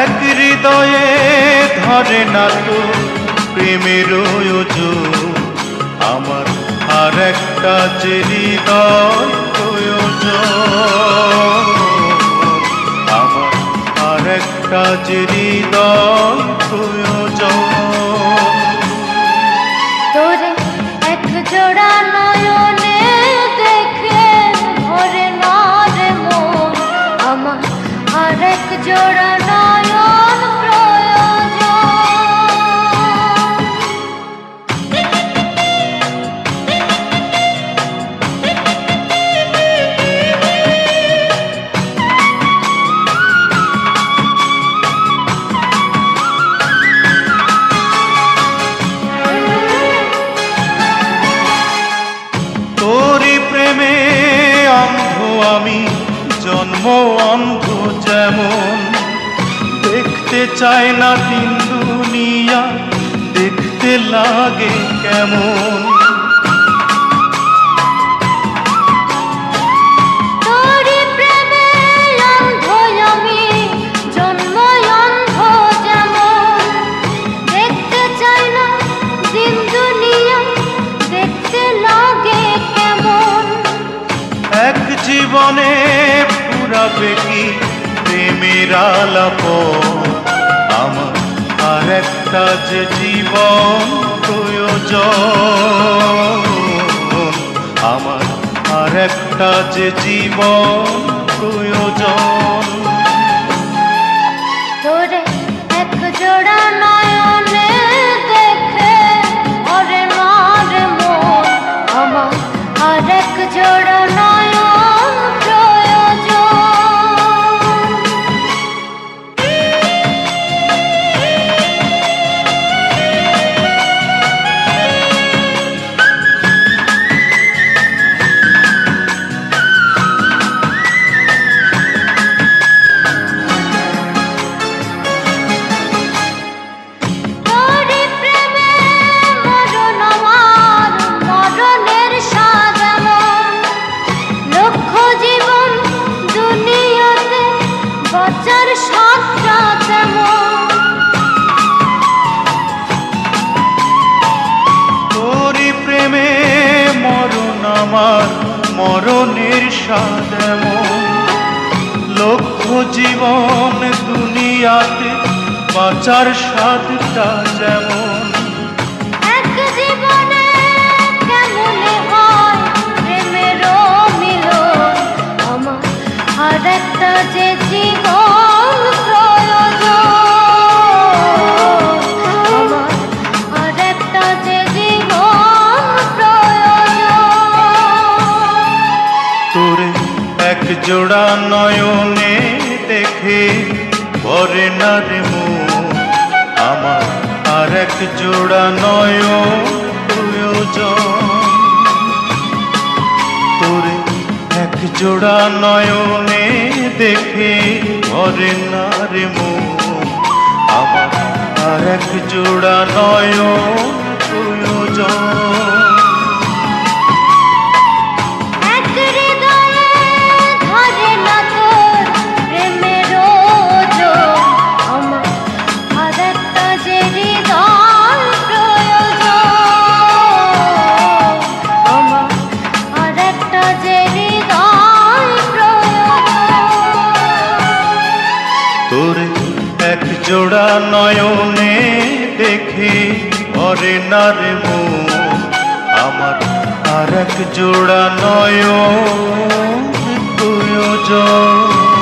এক হৃদয়ে ধরে না তো প্রেমের ওজন, আমার আর একটা যে হৃদয় প্রয়োজন, আমার আর একটা যে হৃদয় প্রয়োজন। তোরে এক জোড়া নয়নে দেখে ভরে না রে মন, আমার আর এক জোড়া নয়ন প্রয়োজন। তোরি প্রেমে অন্ধ আমি, জন্ম অন্ধ যেমন, দেখতে চায় না দিন দুনিয়া, দেখতে লাগে কেমন। তোরি প্রেমে অন্ধ আমি, জন্ম অন্ধ যেমন, দেখতে চাই না দিন দুনিয়া, দেখতে লাগে কেমন। এক জীবনে পুরাবে কি প্রেমের আলাপন, আমার আর একটা যে জীবন প্রয়োজন, আমার আর একটা যে জীবন প্রয়োজন। তোরে এক জোড়া নয়নে দেখে ওরে না রে মন, আমার আর এক জোড়া নয়ন প্রয়োজন। তোরি প্রেমে মরণ আমার, মরণের স্বাদ এমন, লক্ষ জীবন দুনিয়াতে বাঁচার স্বাদটা তেমন। তোরি প্রেমে মরণ আমার, মরণের স্বাদ এমন, লক্ষ জীবন দুনিয়াতে বাঁচার স্বাদটা যেমন। এক জীবনে কেমনে হয় প্রেমেরও মিলন, আমার আর একটা যে জীবন প্রয়োজন, আমার আর একটা যে জীবন প্রয়োজন। তোরে এক জোড়া নয়নে দেখে ভরে না রে মন, আমার আর এক জোড়া নয়ন প্রয়োজন। তোরে এক জোড়া নয়নে দেখে ভরে না রে মন, আমার আর এক জোড়া নয়ন প্রয়োজন। এক হৃদয়ে ধরে না তোর প্রেমের ওজন, আমার আর একটা যে হৃদয় প্রয়োজন, আমার আর একটা যে হৃদয় প্রয়োজন। তোরে এক জোড়া নয়নে দেখে ভরে না রে মন, আমার আর এক জোড়া নয়ন প্রয়োজন।